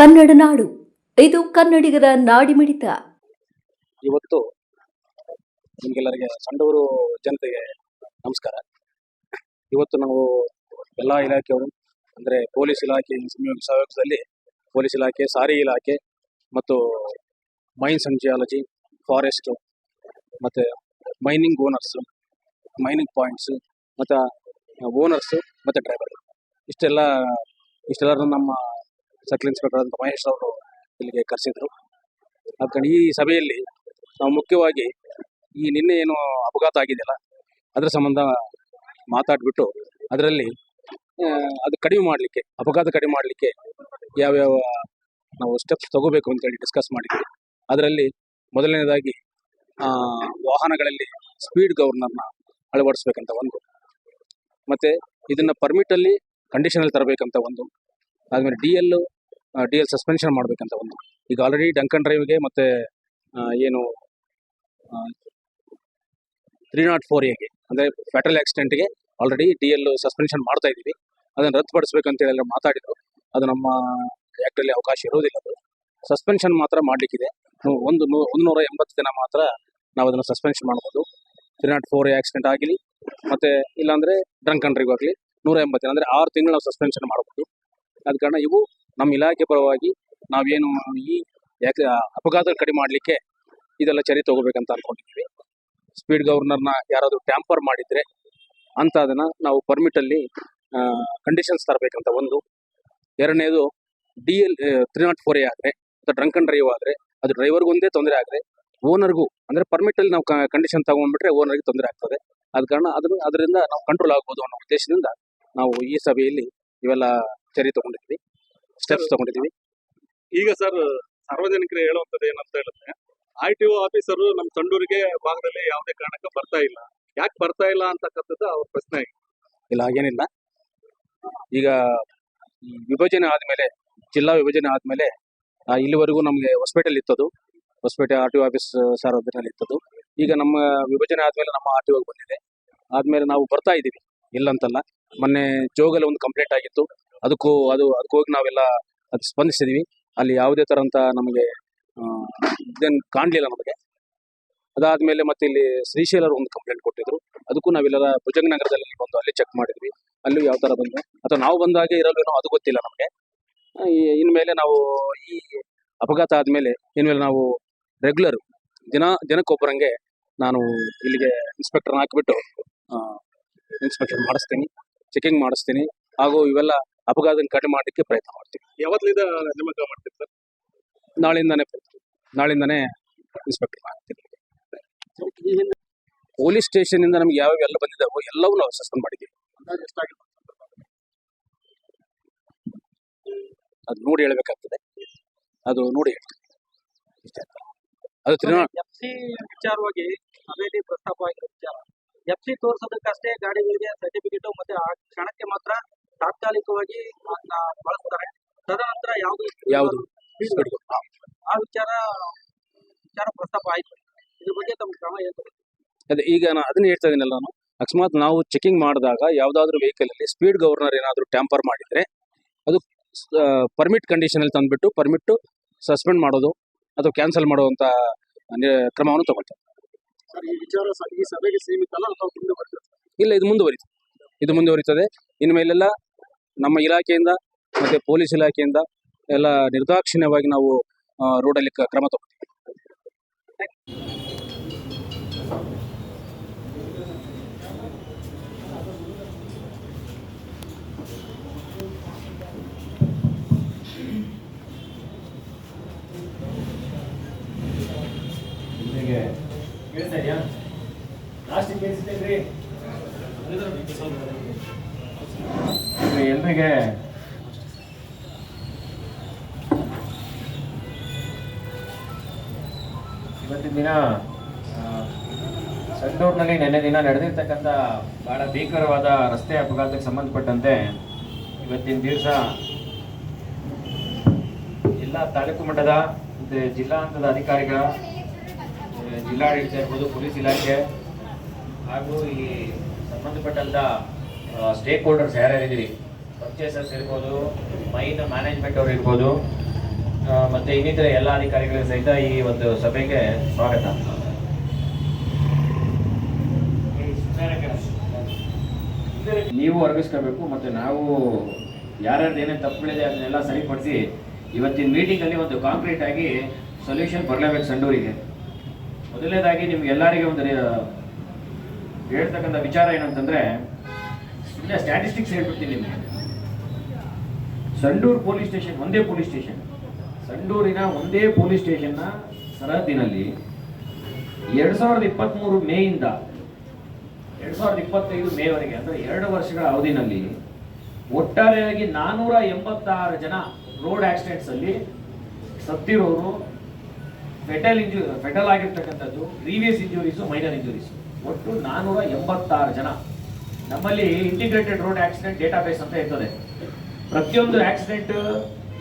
ಕನ್ನಡ ನಾಡು, ಇದು ಕನ್ನಡಿಗರ ನಾಡಿಮಿಡಿತ. ಇವತ್ತು ನಿಮಗೆಲ್ಲರಿಗೆ ಸಂಡೂರು ಜನತೆಗೆ ನಮಸ್ಕಾರ. ಇವತ್ತು ನಾವು ಎಲ್ಲ ಇಲಾಖೆಯವರು ಅಂದರೆ ಪೊಲೀಸ್ ಇಲಾಖೆ ಸಹಯೋಗದಲ್ಲಿ ಪೊಲೀಸ್ ಇಲಾಖೆ, ಸಾರಿಗೆ ಇಲಾಖೆ ಮತ್ತು ಮೈನ್ಸ್ ಅಂಡ್ ಜಿಯಾಲಜಿ, ಫಾರೆಸ್ಟು ಮತ್ತು ಮೈನಿಂಗ್ ಓನರ್ಸು, ಮೈನಿಂಗ್ ಪಾಯಿಂಟ್ಸು ಮತ್ತು ಓನರ್ಸು ಮತ್ತು ಡ್ರೈವರ್ ಇಷ್ಟೆಲ್ಲರೂ ನಮ್ಮ ಸರ್ಕಲ್ ಇನ್ಸ್ಪೆಕ್ಟರ್ ಅಂತ ಮಹೇಶ್ ಅವರು ಇಲ್ಲಿಗೆ ಕರೆಸಿದ್ರು. ಅದಕ್ಕೆ ಈ ಸಭೆಯಲ್ಲಿ ನಾವು ಮುಖ್ಯವಾಗಿ ಈ ನಿನ್ನೆ ಏನು ಅಪಘಾತ ಆಗಿದೆಯಲ್ಲ ಅದರ ಸಂಬಂಧ ಮಾತಾಡಿಬಿಟ್ಟು ಅದರಲ್ಲಿ ಅದು ಕಡಿಮೆ ಮಾಡಲಿಕ್ಕೆ, ಅಪಘಾತ ಕಡಿಮೆ ಮಾಡಲಿಕ್ಕೆ ಯಾವ್ಯಾವ ನಾವು ಸ್ಟೆಪ್ಸ್ ತಗೋಬೇಕು ಅಂತೇಳಿ ಡಿಸ್ಕಸ್ ಮಾಡಿದ್ವಿ. ಅದರಲ್ಲಿ ಮೊದಲನೇದಾಗಿ ವಾಹನಗಳಲ್ಲಿ ಸ್ಪೀಡ್ ಗವರ್ನರ್ನ ಅಳವಡಿಸ್ಬೇಕಂತ ಒಂದು, ಮತ್ತು ಇದನ್ನು ಪರ್ಮಿಟಲ್ಲಿ ಕಂಡೀಷನಲ್ಲಿ ತರಬೇಕಂತ ಒಂದು, ಆದಮೇಲೆ ಡಿ ಎಲ್ ಸಸ್ಪೆನ್ಷನ್ ಮಾಡಬೇಕಂತ ಒಂದು. ಈಗ ಆಲ್ರೆಡಿ ಡಂಕನ್ ಡ್ರೈವ್ಗೆ ಮತ್ತು ಏನು 304A ಅಂದರೆ ಫ್ಯಾಟಲ್ ಆಕ್ಸಿಡೆಂಟ್ಗೆ ಆಲ್ರೆಡಿ ಡಿ ಎಲ್ ಸಸ್ಪೆನ್ಷನ್ ಮಾಡ್ತಾ ಇದ್ದೀವಿ. ಅದನ್ನು ರದ್ದುಪಡಿಸ್ಬೇಕಂತೇಳಿ ಎಲ್ಲ ಮಾತಾಡಿದ್ರು. ಅದು ನಮ್ಮ ಆ್ಯಕ್ಟಲ್ಲಿ ಅವಕಾಶ ಇರೋದಿಲ್ಲ. ಅದು ಸಸ್ಪೆನ್ಷನ್ ಮಾತ್ರ ಮಾಡಲಿಕ್ಕಿದೆ. 180 ದಿನ ಮಾತ್ರ ನಾವು ಅದನ್ನು ಸಸ್ಪೆನ್ಷನ್ ಮಾಡ್ಬೋದು. 304A ಆಕ್ಸಿಡೆಂಟ್ ಆಗಲಿ ಮತ್ತು ಇಲ್ಲಾಂದರೆ ಡ್ರಂಕನ್ ಡ್ರೈವ್ ಆಗಲಿ 180 ದಿನ ಅಂದರೆ 6 ತಿಂಗಳು ನಾವು ಸಸ್ಪೆನ್ಷನ್ ಮಾಡ್ಬೋದು. ಆದ ಕಾರಣ ಇವು ನಮ್ಮ ಇಲಾಖೆ ಪರವಾಗಿ ನಾವೇನು ಈ ಅಪಘಾತ ಕಡಿಮೆ ಮಾಡಲಿಕ್ಕೆ ಇದೆಲ್ಲ ಚರ್ಯೆ ತಗೋಬೇಕಂತ ಅಂದ್ಕೊಂಡಿದ್ದೀವಿ. ಸ್ಪೀಡ್ ಗವರ್ನರ್ನ ಯಾರಾದರೂ ಟ್ಯಾಂಪರ್ ಮಾಡಿದರೆ ಅಂತ ಅದನ್ನು ನಾವು ಪರ್ಮಿಟಲ್ಲಿ ಕಂಡೀಷನ್ಸ್ ತರಬೇಕಂತ ಒಂದು. ಎರಡನೇದು ಡಿ ಎಲ್ 304A ಆದರೆ ಅಥವಾ ಡ್ರಂಕನ್ ಡ್ರೈವ್ ಆದರೆ ಅದು ಡ್ರೈವರ್ಗೊಂದೇ ತೊಂದರೆ ಆದರೆ ಓನರ್ಗೂ ಅಂದರೆ ಪರ್ಮಿಟಲ್ಲಿ ನಾವು ಕಂಡೀಷನ್ ತಗೊಂಡ್ಬಿಟ್ರೆ ಓನರ್ಗೆ ತೊಂದರೆ ಆಗ್ತದೆ. ಆದ ಕಾರಣ ಅದರಿಂದ ನಾವು ಕಂಟ್ರೋಲ್ ಆಗ್ಬೋದು ಅನ್ನೋ ಉದ್ದೇಶದಿಂದ ನಾವು ಈ ಸಭೆಯಲ್ಲಿ ಇವೆಲ್ಲ ಚರ್ಯೆ ತಗೊಂಡಿದ್ವಿ, ಸ್ಟೆಪ್ಸ್ ತಗೊಂಡಿದ್ದೀವಿ. ಈಗ ಸರ್, ಸಾರ್ವಜನಿಕರು ಹೇಳುವಂಥದ್ದು ಏನಂತ ಹೇಳಿದ್ರೆ, ITO ಆಫೀಸರು ನಮ್ಮ ಸಂಡೂರಿಗೆ ಭಾಗದಲ್ಲಿ ಯಾವುದೇ ಕಾರಣಕ್ಕೆ ಬರ್ತಾ ಇಲ್ಲ. ಯಾಕೆ ಬರ್ತಾ ಇಲ್ಲ ಅಂತಕ್ಕಂಥದ್ದು ಅವ್ರ ಪ್ರಶ್ನೆ ಆಗಿದೆ. ಇಲ್ಲ, ಹಾಗೇನಿಲ್ಲ. ಈಗ ಈ ವಿಭಜನೆ ಆದಮೇಲೆ, ಜಿಲ್ಲಾ ವಿಭಜನೆ ಆದಮೇಲೆ ಇಲ್ಲಿವರೆಗೂ ನಮಗೆ ಹೊಸಪೇಟೆಯಲ್ಲಿ ಇತ್ತದು, ಹೊಸಪೇಟೆ RTO ಆಫೀಸ್ ಸಾರ್ವಜನಿಕರಲ್ಲಿ ಇತ್ತದು. ಈಗ ನಮ್ಮ ವಿಭಜನೆ ಆದಮೇಲೆ ನಮ್ಮ RTOಗೆ ಬಂದಿದೆ. ಆದಮೇಲೆ ನಾವು ಬರ್ತಾ ಇದ್ದೀವಿ, ಇಲ್ಲಂತಲ್ಲ. ಮೊನ್ನೆ ಜೋಗಲ್ಲಿ ಒಂದು ಕಂಪ್ಲೇಂಟ್ ಆಗಿತ್ತು, ಅದಕ್ಕೂ ಹೋಗಿ ನಾವೆಲ್ಲ ಅದು ಸ್ಪಂದಿಸಿದ್ವಿ. ಅಲ್ಲಿ ಯಾವುದೇ ಥರಂತ ನಮಗೆ ಇದೇನು ಕಾಣಲಿಲ್ಲ ನಮಗೆ. ಅದಾದಮೇಲೆ ಮತ್ತೆ ಇಲ್ಲಿ ಶ್ರೀಶೈಲರು ಒಂದು ಕಂಪ್ಲೇಂಟ್ ಕೊಟ್ಟಿದ್ರು, ಅದಕ್ಕೂ ನಾವೆಲ್ಲ ಭುಜಂಗನಗರದಲ್ಲಿ ಬಂದು ಅಲ್ಲಿ ಚೆಕ್ ಮಾಡಿದ್ವಿ. ಅಲ್ಲೂ ಯಾವ ಥರ ಬಂದರೆ ಅಥವಾ ನಾವು ಬಂದಾಗೆ ಇರಲ್ವೇನೋ ಅದು ಗೊತ್ತಿಲ್ಲ ನಮಗೆ. ಇನ್ಮೇಲೆ ನಾವು ಈ ಅಪಘಾತ ಆದಮೇಲೆ ಇನ್ಮೇಲೆ ನಾವು ರೆಗ್ಯುಲರ್ ದಿನಕ್ಕೊಬ್ಬರಂಗೆ ನಾನು ಇಲ್ಲಿಗೆ ಇನ್ಸ್ಪೆಕ್ಟರ್ನ ಹಾಕಿಬಿಟ್ಟು ಇನ್ಸ್ಪೆಕ್ಷನ್ ಮಾಡಿಸ್ತೀನಿ, ಚೆಕಿಂಗ್ ಮಾಡಿಸ್ತೀನಿ, ಹಾಗೂ ಇವೆಲ್ಲ ಅಪಘಾತ ಕಡಿಮೆ ಮಾಡಲಿಕ್ಕೆ ಪ್ರಯತ್ನ ಮಾಡ್ತೀವಿ. ಯಾವತ್ತಿಂದ ನೇಮಕ ಮಾಡ್ತೀವಿ ಸರ್? ನಾಳಿಂದನೇ ಇನ್ಸ್ಪೆಕ್ಟರ್ ಮಾಡ್ತೀವಿ. ಪೊಲೀಸ್ ಸ್ಟೇಷನಿಂದ ನಮ್ಗೆ ಯಾವ್ಯಾವೆಲ್ಲ ಬಂದಿದ್ದಾವೋ ಎಲ್ಲವೂ ನಾವು ಸಸ್ಪೆಂಡ್ ಮಾಡಿದ್ದೀವಿ. ಅದು ನೋಡಿ ಹೇಳಬೇಕಾಗ್ತದೆ, ಅದು ನೋಡಿ ಹೇಳ್ತೀವಿ. ಅದು FC ವಿಚಾರವಾಗಿ ಸಭೆಯಲ್ಲಿ ಪ್ರಸ್ತಾಪ ಆಗಿರೋ ವಿಚಾರ, FC ತೋರಿಸೋದಕ್ಕಷ್ಟೇ ಗಾಡಿಗಳಿಗೆ ಸರ್ಟಿಫಿಕೇಟ್ ಮತ್ತೆ ಆ ಕ್ಷಣಕ್ಕೆ ಮಾತ್ರ ತಾತ್ಕಾಲಿಕವಾಗಿ ಅದನ್ನ ಬಳಸ್ತಾರೆ. ತದನಂತರ ಯಾವುದು ಆ ವಿಚಾರ ಪ್ರಸ್ತಾಪ ಆಯ್ತು. ಇದ್ರ ಬಗ್ಗೆ ತಮ್ಮ ಕ್ರಮ ಏನು? ಅದೇ ಈಗ ನಾನು ಅದನ್ನ ಹೇಳ್ತಾ ಇದ್ದೀನಲ್ಲ, ನಾನು ಅಕಸ್ಮಾತ್ ನಾವು ಚೆಕಿಂಗ್ ಮಾಡಿದಾಗ ಯಾವುದಾದ್ರೂ ವೆಹಿಕಲಲ್ಲಿ ಸ್ಪೀಡ್ ಗವರ್ನರ್ ಏನಾದರೂ ಟ್ಯಾಂಪರ್ ಮಾಡಿದರೆ ಅದು ಪರ್ಮಿಟ್ ಕಂಡೀಷನಲ್ಲಿ ತಂದುಬಿಟ್ಟು ಪರ್ಮಿಟ್ಟು ಸಸ್ಪೆಂಡ್ ಮಾಡೋದು ಅಥವಾ ಕ್ಯಾನ್ಸಲ್ ಮಾಡುವಂಥ ಕ್ರಮವನ್ನು ತಗೊಳ್ತಾರೆ. ಈ ವಿಚಾರ ಈ ಸಭೆಗೆ ಸೀಮಿತ ಅಲ್ಲ, ಅಥವಾ ಮುಂದೆ ಬರ್ತದೆ? ಇಲ್ಲ, ಇದು ಮುಂದುವರಿತದೆ. ಇನ್ಮೇಲೆಲ್ಲ ನಮ್ಮ ಇಲಾಖೆಯಿಂದ ಮತ್ತು ಪೊಲೀಸ್ ಇಲಾಖೆಯಿಂದ ಎಲ್ಲ ನಿರ್ದಾಕ್ಷಿಣ್ಯವಾಗಿ ನಾವು ರೋಡಲ್ಲಿ ಕ್ರಮ ತಗೊಳ್ತೀವಿ. ಎಲ್ರಿಗೆ ಇವತ್ತಿನ ದಿನ ಸಂಡೂರಿನಲ್ಲಿ ನಿನ್ನೆ ದಿನ ನಡೆದಿರ್ತಕ್ಕಂಥ ಬಹಳ ಭೀಕರವಾದ ರಸ್ತೆ ಅಪಘಾತಕ್ಕೆ ಸಂಬಂಧಪಟ್ಟಂತೆ ಇವತ್ತಿನ ದಿವಸ ಎಲ್ಲ ತಾಲೂಕು ಮಟ್ಟದ ಮತ್ತು ಜಿಲ್ಲಾ ಹಂತದ ಅಧಿಕಾರಿಗಳ, ಜಿಲ್ಲಾಡಳಿತ ಇರ್ಬೋದು, ಪೊಲೀಸ್ ಇಲಾಖೆ ಹಾಗೂ ಈ ಸಂಬಂಧಪಟ್ಟಂಥ ಸ್ಟೇಕ್ ಹೋಲ್ಡರ್ಸ್ ಯಾರ್ಯಾರಿದ್ದೀರಿ, ಪರ್ಚೇಸರ್ಸ್ ಇರ್ಬೋದು, ಮೈನ್ ಮ್ಯಾನೇಜ್ಮೆಂಟ್ ಅವ್ರು ಇರ್ಬೋದು, ಮತ್ತೆ ಇನ್ನಿತರ ಎಲ್ಲ ಅಧಿಕಾರಿಗಳ ಸಹಿತ ಈ ಒಂದು ಸಭೆಗೆ ಸ್ವಾಗತ. ನೀವು ಒದಗಿಸ್ಕೋಬೇಕು ಮತ್ತು ನಾವು ಯಾರ್ಯಾರ್ದು ಏನೇನು ತಪ್ಪುಗಳಿದೆ ಅದನ್ನೆಲ್ಲ ಸರಿಪಡಿಸಿ ಇವತ್ತಿನ ಮೀಟಿಂಗಲ್ಲಿ ಒಂದು ಕಾಂಕ್ರೀಟ್ ಆಗಿ ಸೊಲ್ಯೂಷನ್ ಬರಲೇಬೇಕು ಸಂಡೂರಿಗೆ. ಮೊದಲನೇದಾಗಿ ನಿಮ್ಗೆಲ್ಲರಿಗೆ ಒಂದು ಹೇಳ್ತಕ್ಕಂಥ ವಿಚಾರ ಏನಂತಂದರೆ, ಸುಮ್ಮನೆ ಸ್ಟ್ಯಾಟಿಸ್ಟಿಕ್ಸ್ ಹೇಳ್ಬಿಡ್ತೀನಿ ನಿಮಗೆ. ಸಂಡೂರು ಪೊಲೀಸ್ ಸ್ಟೇಷನ್ ಒಂದೇ ಪೊಲೀಸ್ ಸ್ಟೇಷನ್, ಸಂಡೂರಿನ ಒಂದೇ ಪೊಲೀಸ್ ಸ್ಟೇಷನ್ನ ಸರಹದ್ದಿನಲ್ಲಿ 2023 ಮೇಯಿಂದ 2025 ಮೇವರೆಗೆ ಅಂದರೆ 2 ವರ್ಷಗಳ ಅವಧಿನಲ್ಲಿ ಒಟ್ಟಾರೆಯಾಗಿ 486 ಜನ ರೋಡ್ ಆಕ್ಸಿಡೆಂಟ್ಸಲ್ಲಿ ಸತ್ತಿರೋರು, ಫೆಟಲ್ ಆಗಿರ್ತಕ್ಕಂಥದ್ದು, ಪ್ರೀವಿಯಸ್ ಇಂಜುರೀಸು, ಮೈನರ್ ಇಂಜುರೀಸು, ಒಟ್ಟು 486 ಜನ. ನಮ್ಮಲ್ಲಿ ಇಂಟಿಗ್ರೇಟೆಡ್ ರೋಡ್ ಆಕ್ಸಿಡೆಂಟ್ ಡೇಟಾಬೇಸ್ ಅಂತ ಇರ್ತದೆ. ಪ್ರತಿಯೊಂದು ಆಕ್ಸಿಡೆಂಟ್,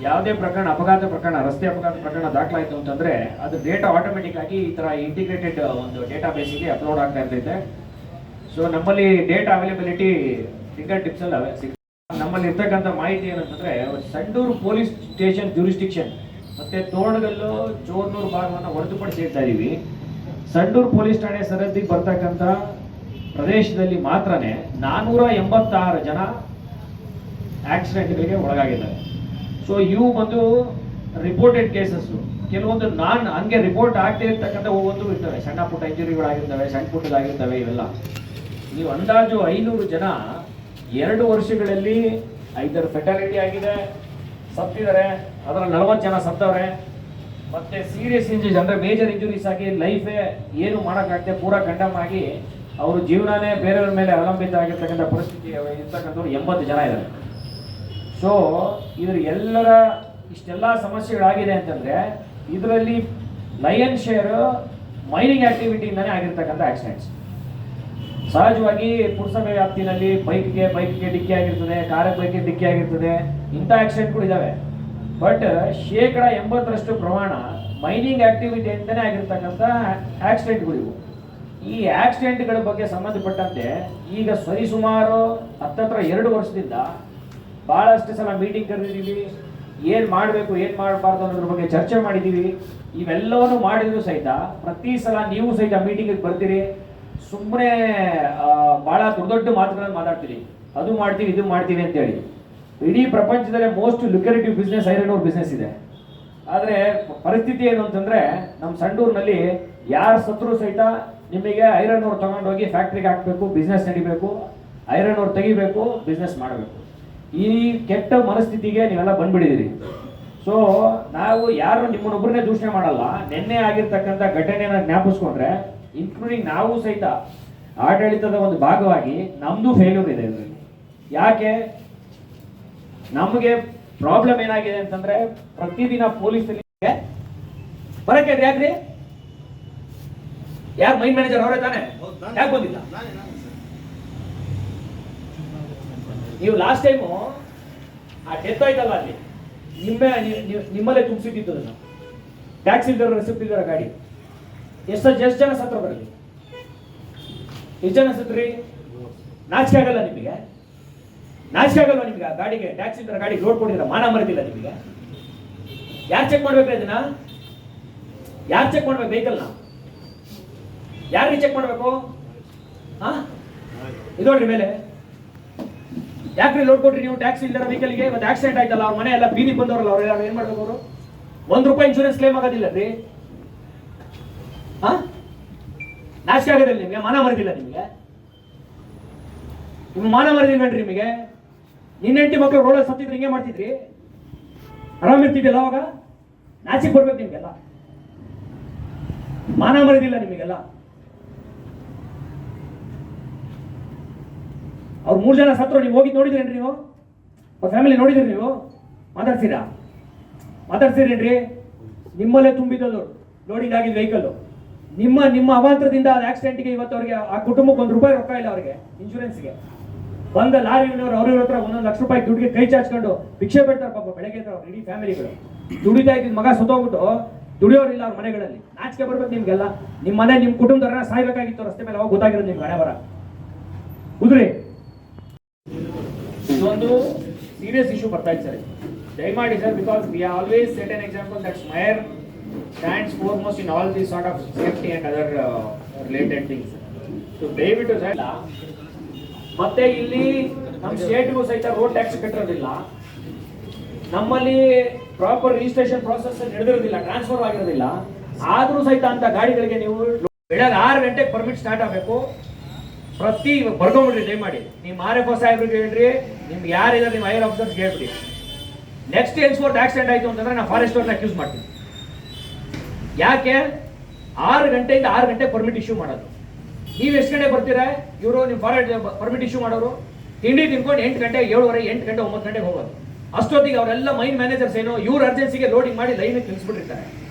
ಯಾವುದೇ ಪ್ರಕರಣ, ಅಪಘಾತ ಪ್ರಕರಣ, ರಸ್ತೆ ಅಪಘಾತ ಪ್ರಕರಣ ದಾಖಲಾಯಿತು ಅಂತಂದರೆ ಅದು ಡೇಟಾ ಆಟೋಮೆಟಿಕ್ ಆಗಿ ಈ ಥರ ಇಂಟಿಗ್ರೇಟೆಡ್ ಒಂದು ಡೇಟಾಬೇಸಿಗೆ ಅಪ್ಲೋಡ್ ಆಗ್ತಾ ಇರ್ತೈತೆ. ಸೊ ನಮ್ಮಲ್ಲಿ ಡೇಟಾ ಅವೈಲೇಬಿಲಿಟಿ ಫಿಂಗರ್ ಟಿಪ್ಸಲ್ಲಿ ನಮ್ಮಲ್ಲಿ ಇರ್ತಕ್ಕಂಥ ಮಾಹಿತಿ ಏನಂತಂದರೆ, ಸಂಡೂರು ಪೊಲೀಸ್ ಸ್ಟೇಷನ್ ಜ್ಯೂರಿಸ್ಡಿಕ್ಷನ್ ಮತ್ತು ತೋರಣಗಲ್ಲು, ಚೋರ್ನೂರು ಭಾಗವನ್ನು ಹೊರತುಪಡಿಸಿ ಹೇಳ್ತಾ ಇದ್ದೀವಿ. ಸಂಡೂರು ಪೊಲೀಸ್ ಠಾಣೆ ಸರಹದ್ದಿಗೆ ಬರ್ತಕ್ಕಂಥ ಪ್ರದೇಶದಲ್ಲಿ ಮಾತ್ರನೇ 486 ಜನ ಆಕ್ಸಿಡೆಂಟ್ಗಳಿಗೆ ಒಳಗಾಗಿದ್ದಾರೆ. ಸೊ ಇವು ಬಂದು ರಿಪೋರ್ಟೆಡ್ ಕೇಸಸ್ಸು. ಕೆಲವೊಂದು ಹಂಗೆ ರಿಪೋರ್ಟ್ ಆಗದೆ ಇರ್ತಕ್ಕಂಥ ಒಂದು ಇರ್ತವೆ, ಸಣ್ಣ ಪುಟ್ಟ ಇಂಜುರಿಗಳಾಗಿರ್ತವೆ, ಸಣ್ಣ ಪುಟ್ಟದಾಗಿರ್ತವೆ. ಇವೆಲ್ಲ ನೀವು ಅಂದಾಜು 500 ಜನ 2 ವರ್ಷಗಳಲ್ಲಿ ಐದರ ಫೆಟಾಲಿಟಿ ಆಗಿದೆ, ಸತ್ತಿದ್ದಾರೆ. ಅದರ 40 ಜನ ಸತ್ತವ್ರೆ. ಮತ್ತೆ ಸೀರಿಯಸ್ ಇಂಜುರೀಸ್ ಅಂದರೆ ಮೇಜರ್ ಇಂಜುರೀಸ್ ಆಗಿ ಲೈಫೇ ಏನು ಮಾಡೋಕ್ಕಾಗದೆ ಪೂರಾ ಕಂಡಮ್ ಆಗಿ ಅವ್ರ ಜೀವನನೇ ಬೇರೆಯವ್ರ ಮೇಲೆ ಅವಲಂಬಿತ ಆಗಿರ್ತಕ್ಕಂಥ ಪರಿಸ್ಥಿತಿ ಇರ್ತಕ್ಕಂಥವ್ರು 80 ಜನ ಇದ್ದಾರೆ. ಸೊ ಇದ್ರ ಎಲ್ಲರ ಇಷ್ಟೆಲ್ಲ ಸಮಸ್ಯೆಗಳಾಗಿದೆ ಅಂತಂದರೆ ಇದರಲ್ಲಿ ಲಯನ್ ಶೇರ್ ಮೈನಿಂಗ್ ಆಕ್ಟಿವಿಟಿಯಿಂದನೇ ಆಗಿರ್ತಕ್ಕಂಥ ಆಕ್ಸಿಡೆಂಟ್ಸ್. ಸಹಜವಾಗಿ ಪುರಸಭೆ ವ್ಯಾಪ್ತಿನಲ್ಲಿ ಬೈಕ್ಗೆ ಡಿಕ್ಕಿ ಆಗಿರ್ತದೆ, ಬೈಕ್ಗೆ ಡಿಕ್ಕಿ ಆಗಿರ್ತದೆ, ಇಂಥ ಆಕ್ಸಿಡೆಂಟ್ಗಳು ಇದ್ದಾವೆ. ಬಟ್ 80% ಪ್ರಮಾಣ ಮೈನಿಂಗ್ ಆಕ್ಟಿವಿಟಿಯಿಂದನೇ ಆಗಿರ್ತಕ್ಕಂಥ ಆಕ್ಸಿಡೆಂಟ್ಗಳು ಇವು. ಈ ಆಕ್ಸಿಡೆಂಟ್ಗಳ ಬಗ್ಗೆ ಸಂಬಂಧಪಟ್ಟಂತೆ ಈಗ ಸರಿಸುಮಾರು 2 ವರ್ಷದಿಂದ ಭಾಳಷ್ಟು ಸಲ ಮೀಟಿಂಗ್ ಕರೆದಿದ್ದೀವಿ. ಏನು ಮಾಡಬೇಕು, ಏನು ಮಾಡಬಾರ್ದು ಅನ್ನೋದ್ರ ಬಗ್ಗೆ ಚರ್ಚೆ ಮಾಡಿದ್ದೀವಿ. ಇವೆಲ್ಲವನ್ನು ಮಾಡಿದ್ರು ಸಹಿತ ಪ್ರತಿ ಸಲ ನೀವು ಸಹಿತ ಮೀಟಿಂಗಿಗೆ ಬರ್ತೀರಿ, ಸುಮ್ಮನೆ ಭಾಳ ದೊಡ್ಡ ಮಾತುಗಳನ್ನು ಮಾತಾಡ್ತೀರಿ. ಅದು ಮಾಡ್ತೀವಿ, ಇದು ಮಾಡ್ತೀವಿ ಅಂತೇಳಿ. ಇಡೀ ಪ್ರಪಂಚದಲ್ಲೇ most lucrative business iron ore business ಇದೆ. ಆದರೆ ಪರಿಸ್ಥಿತಿ ಏನು ಅಂತಂದರೆ, ನಮ್ಮ ಸಂಡೂರಿನಲ್ಲಿ ಯಾರು ಸತ್ರು ಸಹಿತ ನಿಮಗೆ ಐರನ್ ಓರ್ ತೊಗೊಂಡೋಗಿ ಫ್ಯಾಕ್ಟ್ರಿಗೆ ಹಾಕಬೇಕು, ಬಿಸ್ನೆಸ್ ನಡಿಬೇಕು, ಐರನ್ ಓರ್ ತೆಗಿಬೇಕು, ಬಿಸ್ನೆಸ್ ಮಾಡಬೇಕು. ಈ ಕೆಟ್ಟ ಮನಸ್ಥಿತಿಗೆ ನೀವೆಲ್ಲ ಬಂದ್ಬಿಟ್ಟಿದ್ದೀರಿ. ಸೊ ನಾವು ಯಾರು ನಿಮ್ಮನ್ನೊಬ್ಬರನ್ನೇ ದೂಷಣೆ ಮಾಡಲ್ಲ. ನಿನ್ನೆ ಆಗಿರ್ತಕ್ಕಂಥ ಘಟನೆಯನ್ನು ಜ್ಞಾಪಿಸ್ಕೊಂಡ್ರೆ, ಇನ್ಕ್ಲೂಡಿಂಗ್ ನಾವು ಸಹಿತ ಆಡಳಿತದ ಒಂದು ಭಾಗವಾಗಿ ನಮ್ಮದು ಫೇಲ್ಯೂರ್ ಇದೆ ಇದರಲ್ಲಿ. ಯಾಕೆ ನಮಗೆ ಪ್ರಾಬ್ಲಮ್ ಏನಾಗಿದೆ ಅಂತಂದ್ರೆ, ಪ್ರತಿದಿನ ಪೊಲೀಸರಿಗೆ ಬರಕ್ಕೆ ಯಾಕ್ರಿ, ಯಾರು ಮೈನ್ ಮ್ಯಾನೇಜರ್ ಅವರೇ ತಾನೆ, ಯಾಕೆ ಬಂದಿಲ್ಲ? ನೀವು ಲಾಸ್ಟ್ ಟೈಮು ಆ ಡೆತ್ ಆಯ್ತಲ್ಲ, ಅಲ್ಲಿ ನಿಮ್ಮಲ್ಲೇ ತುಂಬಿಸಿದ್ದು ಅದನ್ನು. ಟ್ಯಾಕ್ಸ್ ಇಲ್ದರ ರೆಸಿಪ್ಟ್ ಇಲ್ದರ ಗಾಡಿ ಎಷ್ಟು ಜನ ಸತ್ರ ಬರಲಿ? ಎಷ್ಟು ಜನ ಸತ್ರಿ? ನಾಚಿಕೆ ಆಗಲ್ಲ ನಿಮಗೆ? ನಾಚಿಕೆ ಆಗಲ್ವಾ ನಿಮ್ಗೆ? ಆ ಗಾಡಿಗೆ ಟ್ಯಾಕ್ಸ್ ಇಲ್ದರ ಗಾಡಿಗೆ ರೋಡ್ ಕೊಟ್ಟಿದ್ರೆ ಮಾನ ಮರೆತಿಲ್ಲ ನಿಮಗೆ? ಯಾರು ಚೆಕ್ ಮಾಡ್ಬೇಕು ಇದನ್ನ? ಯಾರು ಚೆಕ್ ಮಾಡ್ಬೇಕು ವೆಹಿಕಲ್ನ? ಯಾರಿಗೆ ಚೆಕ್ ಮಾಡಬೇಕು? ಇದೋಡ್ರಿ ಮೇಲೆ ಯಾಕ್ರಿ ಲೋಡ್ ಕೊಟ್ರಿ ನೀವು ಟ್ಯಾಕ್ಸ್ ಇಲ್ಲದ ವೆಹಿಕಲ್ಗೆ? ಇವತ್ತು ಆಕ್ಸಿಡೆಂಟ್ ಆಯ್ತಲ್ಲ, ಅವ್ರ ಮನೆ ಎಲ್ಲ ಬೀದಿಗೆ ಬಂದವರಲ್ಲ, ಅವ್ರು ಏನ್ ಮಾಡ್ಬೇಕು? ಅವರು ₹1 ಇನ್ಶೂರೆನ್ಸ್ ಕ್ಲೇಮ್ ಆಗೋದಿಲ್ಲ ರೀ. ನಾಚಿಕೆ ಆಗೋದಿಲ್ಲ ನಿಮಗೆ? ಮಾನ ಮರೆದಿಲ್ಲ ನಿಮಗೆ? ನಿಮ್ಮ ಮಾನ ಮರೆದಿಲ್ವೇನ್ರಿ ನಿಮಗೆ? ನಿನ್ನ ಹೆಂಡತಿ ಮಕ್ಕಳು ರೋಡಲ್ಲಿ ಸತ್ತಿದ್ರೆ ಹಿಂಗೆ ಮಾಡ್ತಿದ್ರಿ? ಆರಾಮಿರ್ತಿದ್ದಿಲ್ಲ ಅವಾಗ? ನಾಚಿಕೆ ಬರ್ಬೇಕು ನಿಮ್ಗೆಲ್ಲ. ಮಾನ ಮರೆದಿಲ್ಲ ನಿಮಗೆಲ್ಲ? ಅವ್ರು 3 ಜನ ಸತ್ರು, ನೀವು ಹೋಗಿ ನೋಡಿದ್ರೇನ್ರಿ? ನೀವು ಅವ್ರ ಫ್ಯಾಮಿಲಿ ನೋಡಿದ್ರಿ? ನೀವು ಮಾತಾಡ್ಸಿರೇನ್ರಿ? ನಿಮ್ಮಲ್ಲೇ ತುಂಬಿದ್ದು ಲೋಡಿಂಗ್ ಆಗಿದ್ದ ವೆಹಿಕಲ್ಲು. ನಿಮ್ಮ ಅವಾಂತರದಿಂದ ಅದು ಆಕ್ಸಿಡೆಂಟ್ಗೆ ಇವತ್ತು ಅವ್ರಿಗೆ, ಆ ಕುಟುಂಬಕ್ಕೆ ₹1 ರೊಕ್ಕ ಇಲ್ಲ ಅವ್ರಿಗೆ ಇನ್ಶೂರೆನ್ಸ್ಗೆ. ಬಂದ ಲಾರಿನವರು ಅವ್ರ ಹತ್ರ ₹1 ಲಕ್ಷ ದುಡ್ಡಿಗೆ ಕೈ ಚಾಚ್ಕೊಂಡು ಭಿಕ್ಷೆ ಬಿಡ್ತಾರೆ ಪಾಪ ಬೆಳಗ್ಗೆ. ಇಡೀ ಫ್ಯಾಮಿಲಿಗಳು ದುಡಿತಾ ಇದ್ದಿದ್ದು ಮಗ ಸತ್ತೋಗ್ಬಿಟ್ಟು ದುಡಿಯೋರಿಲ್ಲ ಅವ್ರ ಮನೆಗಳಲ್ಲಿ. ನಾಚಿಕೆ ಬರ್ಬೇಕು ನಿಮ್ಗೆಲ್ಲ. ನಿಮ್ಮ ಮನೆ, ನಿಮ್ಮ ಕುಟುಂಬದವ್ರನ್ನ ಸಾಯ್ಬೇಕಾಗಿತ್ತು ರಸ್ತೆ ಮೇಲೆ, ಅವಾಗ ಗೊತ್ತಾಗಿರೋದು ನಿಮ್ಗೆ ಹಣೆ ಬರ. ಕುದುರೆ ಇದೊಂದು ಸೀರಿಯಸ್ ಇಶ್ಯೂ ಬರ್ತಾ ಇದೆ ಸರ್. ದಯಮಾಡಿ sir, because we always set an example that Smair stands foremost in all these sort of safety and other related things. So ದಯವಿಟ್ಟು ಸರ್, ಮತ್ತೆ ಇಲ್ಲಿ ನಮ್ಮ ಸ್ಟೇಟ್ಗೂ ಸಹಿತ ರೋಡ್ ಟ್ಯಾಕ್ಸ್ ಕಟ್ಟಿರೋದಿಲ್ಲ, ನಮ್ಮಲ್ಲಿ ಪ್ರಾಪರ್ ರಿಜಿಸ್ಟ್ರೇಷನ್ ಪ್ರಾಸೆಸ್ ನಡೆದಿರೋದಿಲ್ಲ, ಟ್ರಾನ್ಸ್ಫರ್ ಆಗಿರೋದಿಲ್ಲ. ಆದ್ರೂ ಸಹಿತ ಅಂತ ಗಾಡಿಗಳಿಗೆ ನೀವು ಬೆಳಗ್ಗೆ 6 ಗಂಟೆಗೆ ಪರ್ಮಿಟ್ ಸ್ಟಾರ್ಟ್ ಆಗಬೇಕು. ಪ್ರತಿ ಬರ್ಕೊಂಡ್ಬಿಡ್ರಿ ದಯಮಾಡಿ. ನಿಮ್ಮ RFO ಸಾಹೇಬ್ರಿಗೆ ಹೇಳ್ರಿ, ನಿಮ್ಗೆ ಯಾರಿದ್ದಾರೆ ನಿಮ್ಮ ಹೈಯರ್ ಆಫೀಸರ್ಸ್ ಹೇಳ್ಬಿಡಿ. ನೆಕ್ಸ್ಟ್ ಎನ್ಸ್ಪೋರ್ಟ್ ಆಕ್ಸಿಡೆಂಟ್ ಆಯ್ತು ಅಂತಂದ್ರೆ ನಾನು ಫಾರೆಸ್ಟ್ ಅವ್ರನ್ನ ಅಕ್ಯೂಸ್ ಮಾಡ್ತೀನಿ. ಯಾಕೆ 6 ಗಂಟೆಯಿಂದ 6 ಗಂಟೆ ಪರ್ಮಿಟ್ ಇಶ್ಯೂ ಮಾಡೋದು? ನೀವು ಎಷ್ಟು ಗಂಟೆ ಬರ್ತೀರಾ? ಇವರು ನಿಮ್ಮ ಫಾರೆಸ್ಟ್ ಪರ್ಮಿಟ್ ಇಶ್ಯೂ ಮಾಡೋರು ತಿಂಡಿ ತಿನ್ಕೊಂಡು 8 ಗಂಟೆ 7:30 8 ಗಂಟೆ 9 ಗಂಟೆಗೆ ಹೋಗೋದು. ಅಷ್ಟೊತ್ತಿಗೆ ಅವರೆಲ್ಲ ಮೈನ್ ಮ್ಯಾನೇಜರ್ಸ್ ಏನೋ ಇವ್ರ ಅರ್ಜೆನ್ಸಿಗೆ ಲೋಡಿಂಗ್ ಮಾಡಿ ಲೈನ್ ತಿಳಿಸ್ಬಿಟ್ಟಿರ್ತಾರೆ.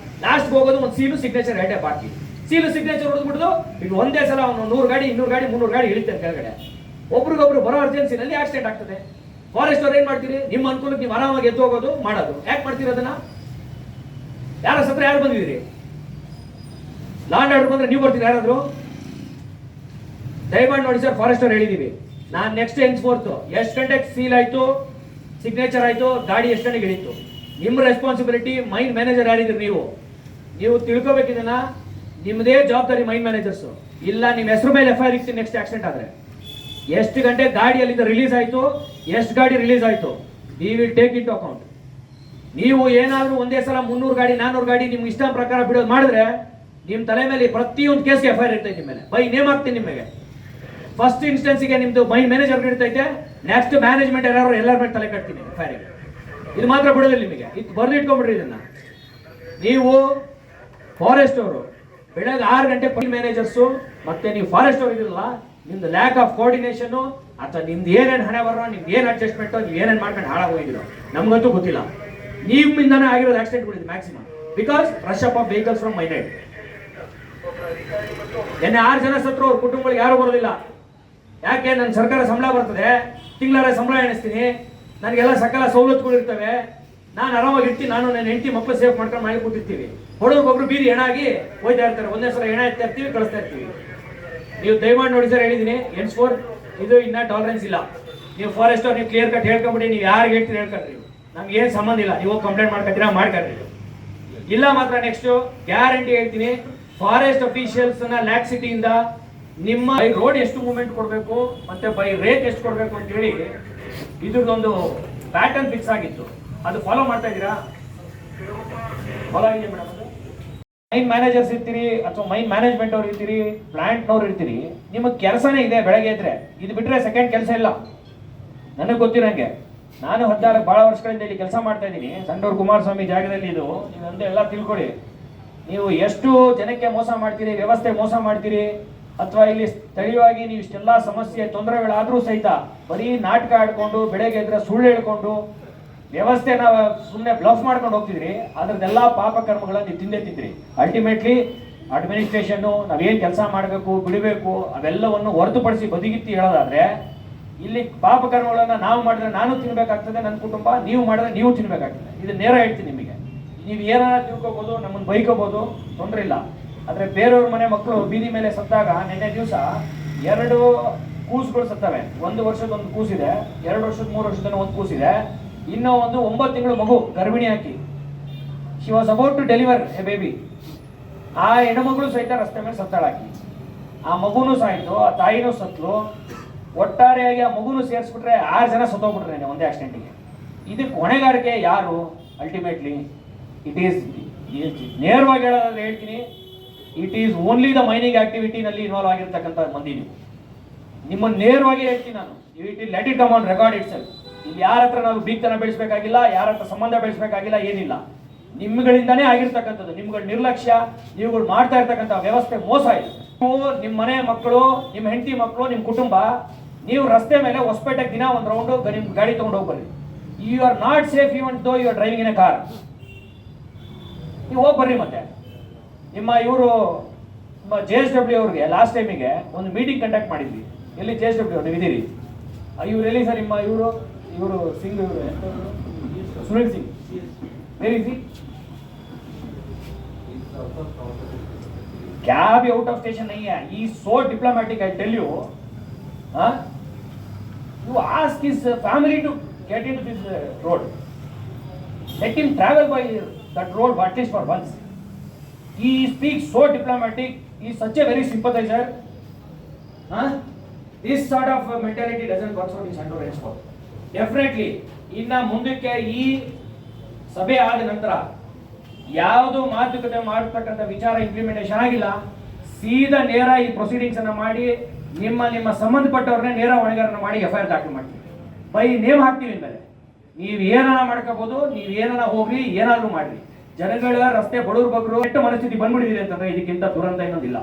ಲಾಸ್ಟ್ ಹೋಗೋದು ಒಂದು ಸೀಲು ಸಿಗ್ನೇಚರ್ ಎರಡೇ ಬಾಕಿ. ಸೀಲು ಸಿಗ್ನೇಚರ್ ಹೊಡೆದ್ಬಿಟ್ಟು ಈಗ ಒಂದೇ ಸಲ ಅವನು 100 ಗಾಡಿ 200 ಗಾಡಿ 300 ಗಾಡಿ ಇಳಿತಾರೆ ಕೆಳಗಡೆ. ಒಬ್ರಿಗೊಬ್ರು ಬರೋ ಅರ್ಜೆನ್ಸಿನಲ್ಲಿ ಆಕ್ಸಿಡೆಂಟ್ ಆಗ್ತದೆ. ಫಾರೆಸ್ಟ್ ಅವ್ರು ಏನ್ ಮಾಡ್ತೀರಿ? ನಿಮ್ಮ ಅನುಕೂಲಕ್ಕೆ ನೀವು ಆರಾಮಾಗಿ ಎದ್ದು ಹೋಗೋದು ಮಾಡೋದು. ಯಾಕೆ ಮಾಡ್ತೀರಿ ಅದನ್ನ? ಯಾರ ಸತ್ರ ಯಾರು ಬಂದಿದ್ದೀರಿ? ಲಾಂಡ್ ಆರ್ಡರ್ ಬಂದ್ರೆ ನೀವು ಬರ್ತೀರಿ ಯಾರಾದ್ರು? ದಯಮಾಡಿ ನೋಡಿ ಸರ್, ಫಾರೆಸ್ಟ್ ಅವ್ರು ಹೇಳಿದೀವಿ, ನಾನು ನೆಕ್ಸ್ಟ್ ಎನ್ಸ್ಫೋರ್ತ್ ಎಷ್ಟು ಗಂಟೆಗೆ ಸೀಲ್ ಆಯ್ತು, ಸಿಗ್ನೇಚರ್ ಆಯ್ತು, ಗಾಡಿ ಎಷ್ಟು ಗಂಟೆಗೆ ಇಳಿತು, ನಿಮ್ಮ ರೆಸ್ಪಾನ್ಸಿಬಿಲಿಟಿ. ಮೈನ್ ಮ್ಯಾನೇಜರ್ ಯಾರಿದ್ದೀರಿ ನೀವು ತಿಳ್ಕೊಬೇಕಿದನ್ನ. ನಿಮ್ಮದೇ ಜವಾಬ್ದಾರಿ ಮೈನ್ ಮ್ಯಾನೇಜರ್ಸ್. ಇಲ್ಲ ನಿಮ್ಮ ಹೆಸರು ಮೇಲೆ FIR ಇರ್ತೀನಿ ನೆಕ್ಸ್ಟ್ ಆಕ್ಸಿಡೆಂಟ್ ಆದ್ರೆ. ಎಷ್ಟು ಗಂಟೆ ಗಾಡಿ ಅಲ್ಲಿಂದ ರಿಲೀಸ್ ಆಯ್ತು, ಎಷ್ಟು ಗಾಡಿ ರಿಲೀಸ್ ಆಯ್ತು, we will take it account. ನೀವು ಏನಾದ್ರೂ ಒಂದೇ ಸಲ 300 ಗಾಡಿ 400 ಗಾಡಿ ನಿಮ್ಗೆ ಇಷ್ಟ ಪ್ರಕಾರ ಬಿಡೋದು ಮಾಡಿದ್ರೆ ನಿಮ್ಮ ತಲೆ ಮೇಲೆ ಪ್ರತಿಯೊಂದು ಕೇಸ್ಗೆ FIR ಇರ್ತೈತೆ. ನಿಮ್ಮ ಮೇಲೆ ಬೈ ನೇಮ್ ಆಗ್ತೀನಿ. ನಿಮಗೆ ಫಸ್ಟ್ ಇನ್ಸ್ಟೆನ್ಸ್ಗೆ ನಿಮ್ದು ಮೈನ್ ಮ್ಯಾನೇಜರ್ ಇರ್ತೈತೆ, ನೆಕ್ಸ್ಟ್ ಮ್ಯಾನೇಜ್ಮೆಂಟ್ ಎಲ್ಲರ ಮೇಲೆ ತಲೆ ಕಟ್ತೀನಿ FIR. ಇದು ಮಾತ್ರ ಬಿಡೋದಿಲ್ಲ ನಿಮಗೆ. ಇದು ಬರೆದು ಇಟ್ಕೊಂಡ್ಬಿಡ್ರಿ ಇದನ್ನ. ನೀವು ಫಾರೆಸ್ಟ್ ಅವರು ಬೆಳಗ್ಗೆ 6 ಗಂಟೆ ಮ್ಯಾನೇಜರ್ಸು ಮತ್ತೆ ನೀವು ಫಾರೆಸ್ಟ್ ಅವರು ಇದಿರಲ್ಲ, ನಿಮ್ದು ಲ್ಯಾಕ್ ಆಫ್ ಕೋಆರ್ಡಿನೇಷನ್ ಅಥವಾ ನಿಮ್ದು ಏನೇನು ಹಣೆ ಬರೋ, ನಿಮ್ದು ಏನು ಅಡ್ಜಸ್ಟ್ಮೆಂಟ್, ನೀವು ಏನೇನು ಮಾಡ್ಕೊಂಡು ಹಾಳಾಗಿ ಹೋಗಿದ್ದೀರೋ ನಮ್ಗಂತೂ ಗೊತ್ತಿಲ್ಲ. ನಿಮ್ಮಿಂದಾನೇ ಆಗಿರೋದು ಆಕ್ಸಿಡೆಂಟ್ಗಳಿದೆ maximum, because rush up of vehicles from ಮೈನೈಡ್. ಎನ್ನೆ 6 ಜನ ಸತ್ರು, ಅವ್ರ ಕುಟುಂಬಗಳಿಗೆ ಯಾರು ಬರೋದಿಲ್ಲ. ಯಾಕೆ? ನನ್ನ ಸರ್ಕಾರ ಸಂಬಳ ಬರ್ತದೆ, ತಿಂಗಳಾರ ಸಂಬಳ ಎಣಿಸ್ತೀನಿ, ನನಗೆಲ್ಲ ಸಕಲ ಸವಲತ್ತುಗಳು ಇರ್ತವೆ, ನಾನು ಆರಾಮಾಗಿ ಇರ್ತೀನಿ, ನಾನು ನನ್ನ ಹೆಂಡತಿ ಮಕ್ಕಳು ಸೇಫ್ ಮಾಡ್ಕೊಂಡು ಮಾಡಿ ಕೂತಿರ್ತೀವಿ. ಹೊಡೋರ್ಗೊಬ್ರು ಬೀದಿ ಹೆಣ ಆಗಿ ಹೋಯ್ತಾ ಇರ್ತಾರೆ. ಒಂದೇ ಸಲ ಹೆಣ ಎತ್ತಾ ಇರ್ತೀವಿ, ಕಳಿಸ್ತಾ ಇರ್ತೀವಿ. ನೀವು ದಯಮಾಡಿ ನೋಡಿ ಸರ್, ಹೇಳಿದ್ದೀನಿ, ಎನ್ಸ್ಫೋರ್ ಇದು ಇನ್ನ ಟಾಲರೆನ್ಸ್ ಇಲ್ಲ. ನೀವು ಫಾರೆಸ್ಟ್ ಅವ್ರು ನೀವು ಕ್ಲಿಯರ್ ಕಟ್ ಹೇಳ್ಕೊಂಬಿಡಿ, ನೀವು ಯಾರಿಗೆ ಹೇಳ್ತೀರಿ ಹೇಳ್ಕೊಳ್ರಿ, ನಮ್ಗೆ ಏನು ಸಂಬಂಧ ಇಲ್ಲ. ನೀವು ಕಂಪ್ಲೇಂಟ್ ಮಾಡ್ಕೊತೀರಾ ಮಾಡ್ಕೊಳ್ರಿ. ಇಲ್ಲ ಮಾತ್ರ ನೆಕ್ಸ್ಟ್ ಗ್ಯಾರಂಟಿ ಹೇಳ್ತೀನಿ, ಫಾರೆಸ್ಟ್ ಅಫಿಷಿಯಲ್ಸ್ ಲ್ಯಾಕ್ಸಿಟಿಯಿಂದ ನಿಮ್ಮ ರೋಡ್ ಎಷ್ಟು ಮೂವ್ಮೆಂಟ್ ಕೊಡಬೇಕು ಮತ್ತೆ ಬೈ ರೇಟ್ ಎಷ್ಟು ಕೊಡಬೇಕು ಅಂತ ಹೇಳಿ ಇದ್ರದ್ದೊಂದು ಪ್ಯಾಟರ್ನ್ ಫಿಕ್ಸ್ ಆಗಿತ್ತು. ಅದು ಫಾಲೋ ಮಾಡ್ತಾ ಇದ್ದೀರಾ? ಫಾಲೋ ಆಗಿದೆ ಮೇಡಮ್? ಮೈನ್ ಮ್ಯಾನೇಜರ್ಸ್ ಇರ್ತೀರಿ ಅಥವಾ ಮೈನ್ ಮ್ಯಾನೇಜ್ಮೆಂಟ್ ಅವ್ರು ಇರ್ತೀರಿ, ಪ್ಲಾಂಟ್ನವ್ರು ಇರ್ತೀರಿ, ನಿಮಗೆ ಕೆಲಸನೇ ಇದೆ ಬೆಳಗ್ಗೆ ಇದ್ರೆ. ಇದು ಬಿಟ್ರೆ ಸೆಕೆಂಡ್ ಕೆಲಸ ಇಲ್ಲ. ನನಗೆ ಗೊತ್ತಿರಂಗೆ ನಾನು 16 ಭಾಳ ವರ್ಷಗಳಿಂದ ಇಲ್ಲಿ ಕೆಲಸ ಮಾಡ್ತಾ ಇದ್ದೀನಿ. ಸಂಡೂರು ಕುಮಾರಸ್ವಾಮಿ ಜಾಗದಲ್ಲಿ ಇದು ನೀವಂತ ಎಲ್ಲ ತಿಳ್ಕೊಳ್ಳಿ. ನೀವು ಎಷ್ಟು ಜನಕ್ಕೆ ಮೋಸ ಮಾಡ್ತೀರಿ, ವ್ಯವಸ್ಥೆ ಮೋಸ ಮಾಡ್ತೀರಿ, ಅಥವಾ ಇಲ್ಲಿ ಸ್ಥಳೀಯವಾಗಿ ನೀವು ಇಷ್ಟೆಲ್ಲ ಸಮಸ್ಯೆ ತೊಂದರೆಗಳಾದ್ರೂ ಸಹಿತ ಬರೀ ನಾಟಕ ಆಡ್ಕೊಂಡು ಬೆಳಗ್ಗೆ ಎದ್ರೆ ಸುಳ್ಳು ಹೇಳ್ಕೊಂಡು ವ್ಯವಸ್ಥೆನ ಸುಮ್ಮನೆ ಬ್ಲಫ್ ಮಾಡ್ಕೊಂಡು ಹೋಗ್ತಿದ್ರಿ. ಅದ್ರದ್ದೆಲ್ಲ ಪಾಪ ಕರ್ಮಗಳನ್ನ ನೀವು ತಿಂದೇ ತಿಂದ್ರಿ. ಅಲ್ಟಿಮೇಟ್ಲಿ ಅಡ್ಮಿನಿಸ್ಟ್ರೇಷನ್ನು ನಾವೇನು ಕೆಲಸ ಮಾಡಬೇಕು ಬಿಡಬೇಕು ಅವೆಲ್ಲವನ್ನು ಹೊರತುಪಡಿಸಿ ಬದಿಗಿತ್ತಿ ಹೇಳೋದಾದ್ರೆ, ಇಲ್ಲಿ ಪಾಪ ಕರ್ಮಗಳನ್ನ ನಾವು ಮಾಡಿದ್ರೆ ನಾನು ತಿನ್ಬೇಕಾಗ್ತದೆ, ನನ್ನ ಕುಟುಂಬ, ನೀವು ಮಾಡಿದ್ರೆ ನೀವು ತಿನ್ಬೇಕಾಗ್ತದೆ. ಇದು ನೇರ ಹೇಳ್ತೀನಿ ನಿಮಗೆ. ನೀವು ಏನಾದ್ರು ತಿಳ್ಕೊಬೋದು, ನಮ್ಮನ್ನು ಬೈಕೋಬೋದು, ತೊಂದರೆ ಇಲ್ಲ. ಆದರೆ ಬೇರೆಯವ್ರ ಮನೆ ಮಕ್ಕಳು ಬೀದಿ ಮೇಲೆ ಸತ್ತಾಗ ನಿನ್ನೆ ದಿವಸ 2 ಕೂಸುಗಳು ಸತ್ತವೆ. 1 ವರ್ಷದ ಒಂದು ಕೂಸಿದೆ, 2 ವರ್ಷದ 3 ವರ್ಷದ ಒಂದು ಕೂಸಿದೆ, ಇನ್ನೂ ಒಂದು 9 ತಿಂಗಳು ಮಗು ಗರ್ಭಿಣಿ ಹಾಕಿ she was about to deliver a baby. ಆ ಹೆಣ್ಮಗಳು ಸಹಿತ ರಸ್ತೆ ಮೇಲೆ ಸತ್ತಾಳಾಕಿ. ಆ ಮಗುನೂ ಸಾಯ್ತು, ಆ ತಾಯಿನೂ ಸತ್ಲು. ಒಟ್ಟಾರೆಯಾಗಿ ಆ ಮಗುನು ಸೇರಿಸ್ಬಿಟ್ರೆ 6 ಜನ ಸತ್ತೋಗ್ಬಿಟ್ರೆ ಒಂದೇ ಆಕ್ಸಿಡೆಂಟಿಗೆ. ಇದಕ್ಕೆ ಹೊಣೆಗಾರಿಕೆ ಯಾರು? ಅಲ್ಟಿಮೇಟ್ಲಿ ಇಟ್ ಈಸ್, ನೇರವಾಗಿ ಹೇಳೋದಾದ್ರೆ ಹೇಳ್ತೀನಿ, it is only the mining ಆಕ್ಟಿವಿಟಿನಲ್ಲಿ ಇನ್ವಾಲ್ವ್ ಆಗಿರ್ತಕ್ಕಂಥ ಮಂದಿ. ನಿಮ್ಮನ್ನು ನೇರವಾಗಿ ಹೇಳ್ತೀನಿ ನಾನು, it let it come on record itself. ಇಲ್ಲಿ ಯಾರ ಹತ್ರ ನಾವು ಬೀಗ್ತನ ಬೆಳೆಸಬೇಕಾಗಿಲ್ಲ, ಯಾರ ಹತ್ರ ಸಂಬಂಧ ಬೆಳೆಸಬೇಕಾಗಿಲ್ಲ, ಏನಿಲ್ಲ. ನಿಮ್ಗಳಿಂದಾನೇ ಆಗಿರ್ತಕ್ಕಂಥದ್ದು. ನಿಮ್ಗಳ ನಿರ್ಲಕ್ಷ್ಯ, ನೀವುಗಳು ಮಾಡ್ತಾ ಇರ್ತಕ್ಕಂಥ ವ್ಯವಸ್ಥೆ ಮೋಸ ಇದೆ. ನೀವು ನಿಮ್ಮ ಮನೆ ಮಕ್ಕಳು, ನಿಮ್ಮ ಹೆಂಡತಿ ಮಕ್ಕಳು, ನಿಮ್ಮ ಕುಟುಂಬ, ನೀವು ರಸ್ತೆ ಮೇಲೆ ಹೊಸಪೇಟೆಗೆ ದಿನ ಒಂದು ರೌಂಡು ನಿಮ್ಮ ಗಾಡಿ ತೊಗೊಂಡು ಹೋಗ್ಬರ್ರಿ. You are not safe even though you are driving in a car. ನೀವು ಹೋಗ್ಬರ್ರಿ. ಮತ್ತೆ ನಿಮ್ಮ ಇವರು ನಿಮ್ಮ JSW ಅವ್ರಿಗೆ ಲಾಸ್ಟ್ ಟೈಮಿಗೆ ಒಂದು ಮೀಟಿಂಗ್ ಕಂಡಕ್ಟ್ ಮಾಡಿದ್ವಿ. ಎಲ್ಲಿ JSW ಅವ್ರು ಇದ್ದೀರಿ? ಇವ್ರು ಎಲ್ಲಿ ಸರ್? ನಿಮ್ಮ ಇವರು ಸಿಂಗ್, ಇವರು ಸುನಿಲ್ ಸಿಂಗ್, ವೆರಿ ಸಿ क्या भी आउट ऑफ स्टेशन नहीं है. He is so diplomatic, I tell you. You ask his family to get into this road. let him travel by that road at least for once. He speaks so diplomatic, he is such a very sympathizer. This sort of mentality doesn't work out in Sandur henceforth. Definitely, ಇನ್ನು ಮುಂದಕ್ಕೆ ಈ ಸಭೆ ಆದ ನಂತರ ಯಾವುದು ಮಾತುಕತೆ ಮಾಡತಕ್ಕಂಥ ವಿಚಾರ ಇಂಪ್ಲಿಮೆಂಟೇಷನ್ ಆಗಿಲ್ಲ, ಸೀದಾ ನೇರ ಈ ಪ್ರೊಸೀಡಿಂಗ್ಸ್ ಅನ್ನ ಮಾಡಿ ನಿಮ್ಮ ಸಂಬಂಧಪಟ್ಟವ್ರನ್ನೇ ನೇರ ಹೊಣೆಗಾರನ ಮಾಡಿ FIR ದಾಖಲು ಮಾಡ್ತೀವಿ, ಬೈ ನೇಮ್ ಹಾಕ್ತೀವಿ. ಮೇಲೆ ನೀವು ಏನಾರ ಮಾಡ್ಕೋಬಹುದು, ನೀವು ಏನಾರ ಹೋಗ್ರಿ, ಏನಾದ್ರು ಮಾಡ್ರಿ. ಜನಗಳ ರಸ್ತೆ ಬಡವ್ರ ಬಗ್ರು ಎಷ್ಟು ಮನಸ್ಥಿತಿ ಬಂದ್ಬಿಟ್ಟಿದೆ ಅಂತಂದ್ರೆ ಇದಕ್ಕಿಂತ ದುರಂತ ಇನ್ನೊಂದಿಲ್ಲ.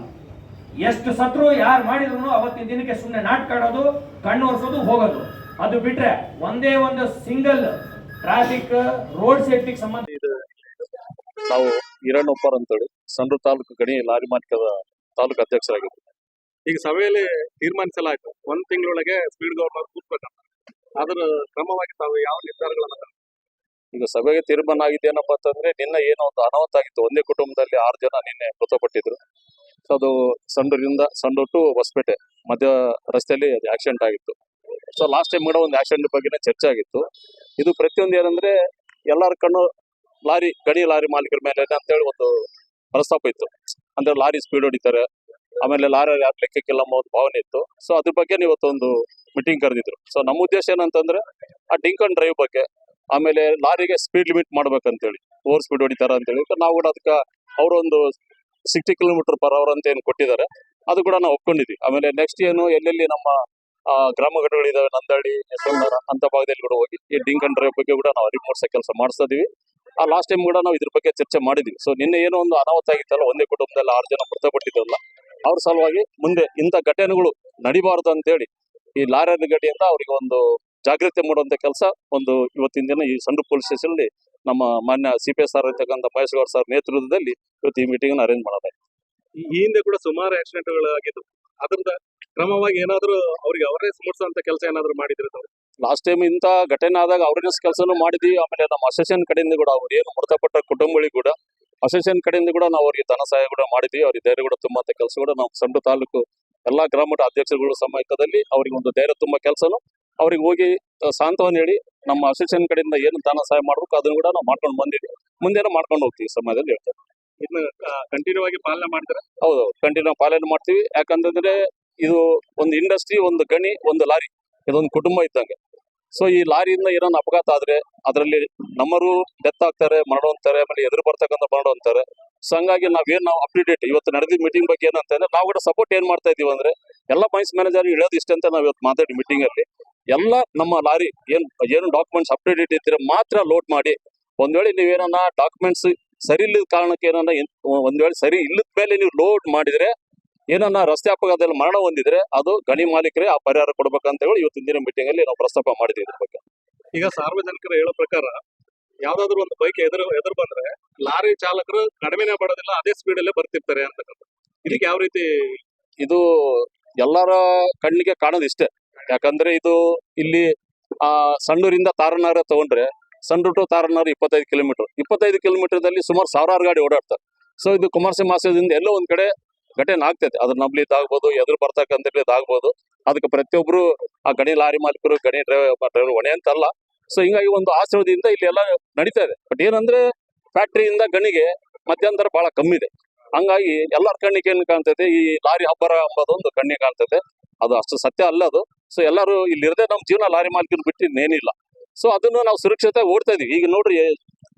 ಎಷ್ಟು ಸತ್ರು ಯಾರು ಮಾಡಿದ್ರು ಅವತ್ತಿನ ದಿನಕ್ಕೆ ಸುಮ್ಮನೆ ನಾಟಕ ಆಡೋದು, ಕಣ್ಣು ಒರೆಸೋದು, ಹೋಗೋದು. ಅದು ಬಿಟ್ರೆ ಒಂದೇ ಒಂದು ಸಿಂಗಲ್ ಟ್ರಾಫಿಕ್ ರೋಡ್ ಸೇಫ್ಟಿಗೆ ಸಂಬಂಧ ನಾವು ಈರಣ್ಣಪ್ಪರ್ ಅಂತೇಳಿ ಸಂಡೂರು ತಾಲೂಕು ಗಣಿ ಲಾರಿ ಮಾಲೀಕರ ತಾಲೂಕು ಅಧ್ಯಕ್ಷರಾಗಿದ್ದರು. ಈಗ ಸಭೆಯಲ್ಲಿ ತೀರ್ಮಾನಿಸಲಾಯಿತು 1 ತಿಂಗಳೊಳಗೆ ಸ್ಪೀಡ್ ಗವರ್ನರ್ ಕೂತ್ಬೇಕಂತ. ಅದರ ಕ್ರಮವಾಗಿ ತಾವು ಯಾವ ನಿರ್ಧಾರಗಳನ್ನ ಈಗ ಸಭೆಗೆ ತೀರ್ಮಾನ ಆಗಿದೆ ಏನಪ್ಪಾ ಅಂತಂದ್ರೆ, ನಿನ್ನೆ ಏನೋ ಒಂದು ಅನಾಹುತ ಆಗಿತ್ತು. ಒಂದೇ ಕುಟುಂಬದಲ್ಲಿ 6 ಜನ ನಿನ್ನೆ ಮೃತಪಟ್ಟಿದ್ರು. ಸೊ ಅದು ಸಂಡೂರು ಟು ಹೊಸಪೇಟೆ ಮಧ್ಯ ರಸ್ತೆಯಲ್ಲಿ ಅದು ಆಕ್ಸಿಡೆಂಟ್ ಆಗಿತ್ತು. ಸೊ ಲಾಸ್ಟ್ ಟೈಮ್ ಕೂಡ ಒಂದು ಆಕ್ಸಿಡೆಂಟ್ ಬಗ್ಗೆನೇ ಚರ್ಚೆ ಆಗಿತ್ತು. ಇದು ಪ್ರತಿಯೊಂದು ಏನಂದ್ರೆ ಎಲ್ಲರ ಕಣ್ಣು ಗಣಿ ಲಾರಿ ಮಾಲೀಕರ ಮೇಲೆ ಅಂತೇಳಿ ಒಂದು ಪ್ರಸ್ತಾಪ ಇತ್ತು. ಅಂದ್ರೆ ಲಾರಿ ಸ್ಪೀಡ್ ಹೊಡಿತಾರೆ, ಆಮೇಲೆ ಲಾರಿ ಯಾರು ಲೆಕ್ಕಕ್ಕಿಲ್ಲ ಅನ್ನೋ ಒಂದು ಭಾವನೆ ಇತ್ತು. ಸೊ ಅದ್ರ ಬಗ್ಗೆ ಇವತ್ತೊಂದು ಮೀಟಿಂಗ್ ಕರೆದಿದ್ರು. ಸೊ ನಮ್ಮ ಉದ್ದೇಶ ಏನಂತಂದ್ರೆ ಆ ಡ್ರಿಂಕ್ ಅಂಡ್ ಡ್ರೈವ್ ಬಗ್ಗೆ, ಆಮೇಲೆ ಲಾರಿಗೆ ಸ್ಪೀಡ್ ಲಿಮಿಟ್ ಮಾಡ್ಬೇಕಂತೇಳಿ, ಓವರ್ ಸ್ಪೀಡ್ ಹೊಡಿತಾರ ಅಂತೇಳಿ ನಾವು ಕೂಡ ಅದಕ್ಕೆ ಅವರೊಂದು 60 km/h ಅಂತ ಏನು ಕೊಟ್ಟಿದ್ದಾರೆ, ಅದು ಕೂಡ ನಾವು ಒಪ್ಕೊಂಡಿದ್ವಿ. ಆಮೇಲೆ ನೆಕ್ಸ್ಟ್ ಏನು ಎಲ್ಲೆಲ್ಲಿ ನಮ್ಮ ಗ್ರಾಮ ಘಟಕಗಳಿದಾವೆ, ನಂದಳ್ಳಿ, ಯಶವಂತರ ಅಂತ ಭಾಗದಲ್ಲಿ ಕೂಡ ಹೋಗಿ ಈ ಡ್ರಿಂಕ್ ಅಂಡ್ ಡ್ರೈವ್ ಬಗ್ಗೆ ಕೂಡ ನಾವು ಅರಿವು ಮೂಡಿಸೋ ಕೆಲಸ ಮಾಡಿಸ್ತಾ ಇದೀವಿ. ಆ ಲಾಸ್ಟ್ ಟೈಮ್ ಕೂಡ ನಾವು ಇದ್ರ ಬಗ್ಗೆ ಚರ್ಚೆ ಮಾಡಿದ್ವಿ. ಸೊ ನಿನ್ನೆ ಏನೋ ಒಂದು ಅನಾಹುತ ಆಗಿತ್ತಲ್ಲ, ಒಂದೇ ಕುಟುಂಬದಲ್ಲಿ 6 ಜನ ಮೃತಪಟ್ಟಿದ್ದಲ್ಲ, ಅವ್ರ ಸಲುವಾಗಿ ಮುಂದೆ ಇಂಥ ಘಟನೆಗಳು ನಡಿಬಾರದು ಅಂತೇಳಿ ಈ ಲಾರಿ ಗಡಿಯಿಂದ ಅವರಿಗೆ ಒಂದು ಜಾಗೃತಿ ಮಾಡುವಂತ ಕೆಲಸ ಒಂದು ಇವತ್ತಿನ ದಿನ ಈ ಸಂಡೂರು ಪೊಲೀಸ್ ಸ್ಟೇಷನ್ ಅಲ್ಲಿ ನಮ್ಮ ಮಾನ್ಯ CPS ಸರ್ ಇರ್ತಕ್ಕಂಥ ಮಹೇಶ್ ಗೌಡ್ ಸರ್ ನೇತೃತ್ವದಲ್ಲಿ ಇವತ್ತು ಈ ಮೀಟಿಂಗ್ ಅರೇಂಜ್ ಮಾಡೋದಾಯ್ತು. ಈ ಹಿಂದೆ ಕೂಡ ಸುಮಾರು ಆಕ್ಸಿಡೆಂಟ್ಗಳು ಆಗಿದ್ದು, ಅದರಿಂದ ಕ್ರಮವಾಗಿ ಏನಾದ್ರು ಅವ್ರಿಗೆ ಅವೇರ್ನೆಸ್ ಮೂಡಿಸುವಂತ ಕೆಲಸ ಏನಾದ್ರು ಮಾಡಿದ್ರೆ ತಾವು? ಲಾಸ್ಟ್ ಟೈಮ್ ಇಂಥ ಘಟನೆ ಆದಾಗ ಅವೇರ್ನೆಸ್ ಕೆಲಸನೂ ಮಾಡಿದ್ವಿ. ಆಮೇಲೆ ನಮ್ಮ ಅಸೋಸಿಯೇಷನ್ ಕಡೆಯಿಂದ ಕೂಡ ಅವ್ರು ಏನು ಮೃತಪಟ್ಟ ಕುಟುಂಬಗಳಿಗೆ ಕೂಡ ಅಸೋಸಿಯೇಷನ್ ಕಡೆಯಿಂದ ಕೂಡ ನಾವು ಅವರಿಗೆ ಧನ ಸಹಾಯ ಕೂಡ ಮಾಡಿದ್ವಿ. ಅವ್ರಿಗೆ ಧೈರ್ಯ ಕೂಡ ತುಂಬುವಂತ ಕೆಲಸ ಕೂಡ ನಾವು ಸಂಡೂರು ತಾಲೂಕು ಎಲ್ಲಾ ಗ್ರಾಮ ಮಟ್ಟ ಅಧ್ಯಕ್ಷರುಗಳ ಸಮಾವೇಶದಲ್ಲಿ ಅವರಿಗೆ ಒಂದು ಧೈರ್ಯ ತುಂಬ ಕೆಲಸನು ಅವ್ರಿಗೆ ಹೋಗಿ ಸಾಂತ್ವನ ಹೇಳಿ ನಮ್ಮ ಅಸೋಸಿಯೇಷನ್ ಕಡೆಯಿಂದ ಏನು ಧನ ಸಹಾಯ ಮಾಡ್ಬೇಕು ಅದನ್ನು ಕೂಡ ನಾವು ಮಾಡ್ಕೊಂಡು ಬಂದಿದ್ವಿ, ಮುಂದೇನೋ ಮಾಡ್ಕೊಂಡು ಹೋಗ್ತೀವಿ ಸಮಯದಲ್ಲಿ ಹೇಳ್ತಾರೆ. ಇನ್ನು ಕಂಟಿನ್ಯೂ ಆಗಿ ಪಾಲನೆ ಮಾಡಿದ್ರೆ? ಹೌದು, ಕಂಟಿನ್ಯೂ ಪಾಲನೆ ಮಾಡ್ತೀವಿ. ಯಾಕಂತಂದ್ರೆ ಇದು ಒಂದು ಇಂಡಸ್ಟ್ರಿ, ಒಂದು ಗಣಿ, ಒಂದು ಲಾರಿ, ಇದೊಂದು ಕುಟುಂಬ ಇದ್ದಂಗೆ. ಸೊ ಈ ಲಾರಿಯಿಂದ ಏನೋ ಅಪಘಾತ ಆದ್ರೆ ಅದರಲ್ಲಿ ನಮ್ಮರು ಡೆತ್ ಆಗ್ತಾರೆ, ಮರಡುವಂತಾರೆ, ಆಮೇಲೆ ಎದುರು ಬರ್ತಕ್ಕಂಥ ಮರಡುವಂತಾರೆ. ಸೊ ಹಂಗಾಗಿ ನಾವು ಅಪ್ಡೇಟ್ ಇವತ್ತು ನಡೆದಿದ್ದ ಮೀಟಿಂಗ್ ಬಗ್ಗೆ ಏನಂತಂದ್ರೆ ನಾವು ಕೂಡ ಸಪೋರ್ಟ್ ಏನ್ ಮಾಡ್ತಾ ಇದೀವಿ ಅಂದ್ರೆ ಎಲ್ಲ ಮೈನ್ಸ್ ಮ್ಯಾನೇಜರ್ ಹೇಳೋದು ಇಷ್ಟ ಅಂತ ನಾವು ಇವತ್ತು ಮಾತಾಡಿ ಮೀಟಿಂಗ್ ಅಲ್ಲಿ ಎಲ್ಲ ನಮ್ಮ ಲಾರಿ ಏನು ಡಾಕ್ಯುಮೆಂಟ್ಸ್ ಅಪ್ಡೇಟ್ ಇದ್ರೆ ಮಾತ್ರ ಲೋಡ್ ಮಾಡಿ. ಒಂದ್ ವೇಳೆ ನೀವೇನ ಡಾಕ್ಯುಮೆಂಟ್ಸ್ ಸರಿ ಇಲ್ಲದ ಕಾರಣಕ್ಕೆ ಏನನ್ನ ಒಂದ್ ವೇಳೆ ಸರಿ ಇಲ್ಲದ ಮೇಲೆ ನೀವು ಲೋಡ್ ಮಾಡಿದ್ರೆ ಏನನ್ನ ರಸ್ತೆ ಅಪಘಾತದಲ್ಲಿ ಮರಣ ಹೊಂದಿದ್ರೆ ಅದು ಗಣಿ ಮಾಲೀಕರೇ ಆ ಪರಿಹಾರ ಕೊಡ್ಬೇಕಂತ ಹೇಳಿ ಇವತ್ತಿನ ದಿನ ಮೀಟಿಂಗ್ ಅಲ್ಲಿ ನಾವು ಪ್ರಸ್ತಾಪ ಮಾಡಿದ್ವಿ ಇದ್ರ ಬಗ್ಗೆ. ಈಗ ಸಾರ್ವಜನಿಕರು ಹೇಳೋ ಪ್ರಕಾರ ಯಾವ್ದಾದ್ರು ಒಂದು ಬೈಕ್ ಎದುರು ಬಂದ್ರೆ ಲಾರಿ ಚಾಲಕರು ಕಡಿಮೆನೆ ಮಾಡೋದಿಲ್ಲ, ಅದೇ ಸ್ಪೀಡ್ ಅಲ್ಲೇ ಬರ್ತಿರ್ತಾರೆ ಅಂತಕ್ಕಂಥ. ಇದಕ್ಕೆ ಯಾವ ರೀತಿ? ಇದು ಎಲ್ಲರ ಕಣ್ಣಿಗೆ ಕಾಣೋದು ಇಷ್ಟೇ. ಯಾಕಂದ್ರೆ ಇದು ಇಲ್ಲಿ ಸಂಡೂರಿಂದ ತಾರನಾರ ತಗೊಂಡ್ರೆ ಸಂಡೂರು ಟು ತಾರನಾರ 25 ಕಿಲೋಮೀಟರ್ದಲ್ಲಿ ಸುಮಾರು 1000 ಗಾಡಿ ಓಡಾಡ್ತಾರೆ. ಸೊ ಇದು ಕುಮಾರಸಿ ಮಾಸದಿಂದ ಎಲ್ಲೋ ಒಂದ್ ಕಡೆ ಘಟನೆ ಆಗ್ತೈತೆ. ಅದ್ರ ನಬ್ಲಿದ್ದಾಗ್ಬೋದು, ಎದುರು ಬರ್ತಕ್ಕಂಥದ್ದಾಗ್ಬೋದು. ಅದಕ್ಕೆ ಪ್ರತಿಯೊಬ್ರು ಆ ಗಣಿ ಲಾರಿ ಮಾಲೀಕರು, ಗಣಿ ಡ್ರೈವರ್ ಹೊಣೆ ಅಂತಲ್ಲ. ಸೊ ಹಿಂಗಾಗಿ ಒಂದು ಆಶ್ರಯದಿಂದ ಇಲ್ಲಿ ಎಲ್ಲ ನಡೀತಾ ಇದೆ. ಬಟ್ ಏನಂದ್ರೆ ಫ್ಯಾಕ್ಟ್ರಿಯಿಂದ ಗಣಿಗೆ ಮಧ್ಯಂತರ ಬಹಳ ಕಮ್ಮಿ ಇದೆ. ಹಂಗಾಗಿ ಎಲ್ಲರ ಕಣ್ಣಿಗೆ ಏನ್ ಕಾಣ್ತೈತೆ, ಈ ಲಾರಿ ಹಬ್ಬರ ಎಂಬುದೊಂದು ಕಣ್ಣಿಗೆ ಕಾಣ್ತೈತೆ. ಅದು ಅಷ್ಟು ಸತ್ಯ ಅಲ್ಲ ಅದು. ಸೊ ಎಲ್ಲರೂ ಇಲ್ಲಿರದೆ ನಮ್ಮ ಜೀವನ ಲಾರಿ ಮಾಲೀಕರು ಬಿಟ್ಟು ಇನ್ನೇನಿಲ್ಲ. ಸೊ ಅದನ್ನು ನಾವು ಸುರಕ್ಷತೆ ಓಡ್ತಾ ಇದೀವಿ. ಈಗ ನೋಡ್ರಿ,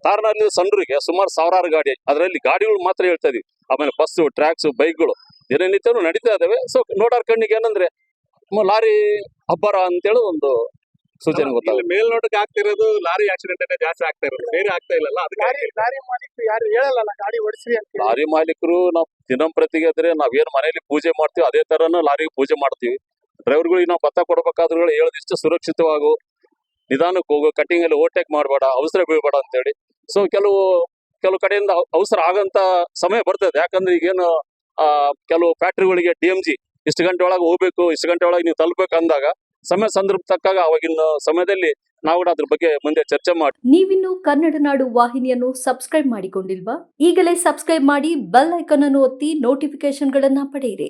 ತಾರನಲ್ಲಿ ಸಂಡೂರಿಗೆ ಸುಮಾರು 1000 ಗಾಡಿ, ಅದರಲ್ಲಿ ಗಾಡಿಗಳು ಮಾತ್ರ ಹೇಳ್ತಾ ಇದೀವಿ. ಆಮೇಲೆ ಬಸ್ಸು, ಟ್ರ್ಯಾಕ್ಸ್, ಬೈಕ್ಗಳು ದಿನನಿತ್ಯನೂ ನಡೀತಾ ಇದಾವೆ. ಸೊ ನೋಡೋರ್ ಕಣ್ಣಿಗೆ ಏನಂದ್ರೆ ಲಾರಿ ಹಬ್ಬರ ಅಂತೇಳಿ ಒಂದು ಸೂಚನೆ ಗೊತ್ತಾಗುತ್ತೆ. ಮೇಲ್ನೋಟಕ್ಕೆ ಆಗ್ತಿರೋದು ಲಾರಿ ಆಕ್ಸಿಡೆಂಟ್ ಜಾಸ್ತಿ ಆಗ್ತಾ ಇರೋದು, ಬೇರೆ ಆಗ್ತಾ ಇಲ್ಲಲ್ಲ. ಲಾರಿ ಮಾಲೀಕರು ಯಾರು ಹೇಳಲ್ಲ ಗಾಡಿ ಓಡಿಸ್ರಿ ಅಂತ. ಲಾರಿ ಮಾಲೀಕರು ನಾವು ದಿನಂಪ್ರತಿಗೆ ಆದ್ರೆ ನಾವೇನ್ ಮನೆಯಲ್ಲಿ ಪೂಜೆ ಮಾಡ್ತೀವಿ ಅದೇ ತರನ ಲಾರಿಗೆ ಪೂಜೆ ಮಾಡ್ತೀವಿ. ಡ್ರೈವರ್ಗಳಿಗೆ ನಾವು ಭತ್ತ ಕೊಡ್ಬೇಕಾದ್ರೂ ಹೇಳೋದಿಷ್ಟು ಸುರಕ್ಷಿತವಾಗು, ನಿಧಾನಕ್ಕೆ ಹೋಗು, ಕಟ್ಟಿಂಗ್ ಅಲ್ಲಿ ಓವರ್ಟೇಕ್ ಮಾಡಬೇಡ, ಅವಸರ ಬೀಳ್ಬೇಡ ಅಂತೇಳಿ. ಸೊ ಕೆಲವು ಕಡೆಯಿಂದ ಅವಸರ ಆಗಂತ ಸಮಯ ಬರ್ತದೆ. ಯಾಕಂದ್ರೆ ಈಗೇನು ಕೆಲವು ಫ್ಯಾಕ್ಟ್ರಿಗಳಿಗೆ DMG ಇಷ್ಟು ಗಂಟೆ ಒಳಗೆ ಹೋಗ್ಬೇಕು, ಇಷ್ಟು ಗಂಟೆ ಒಳಗೆ ನೀವು ತಲುಪಬೇಕು ಅಂದಾಗ ಸಮಯ ಸಂದರ್ಭ ತಕ್ಕಾಗ ಅವಾಗಿನ ಸಮಯದಲ್ಲಿ ನಾವು ಅದ್ರ ಬಗ್ಗೆ ಮುಂದೆ ಚರ್ಚೆ ಮಾಡಿ. ನೀವಿನ್ನು ಕನ್ನಡ ನಾಡು ವಾಹಿನಿಯನ್ನು ಸಬ್ಸ್ಕ್ರೈಬ್ ಮಾಡಿಕೊಂಡಿಲ್ವಾ? ಈಗಲೇ ಸಬ್ಸ್ಕ್ರೈಬ್ ಮಾಡಿ ಬೆಲ್ ಐಕಾನ್ ಅನ್ನು ಒತ್ತಿ ನೋಟಿಫಿಕೇಶನ್ಗಳನ್ನ ಪಡೆಯಿರಿ.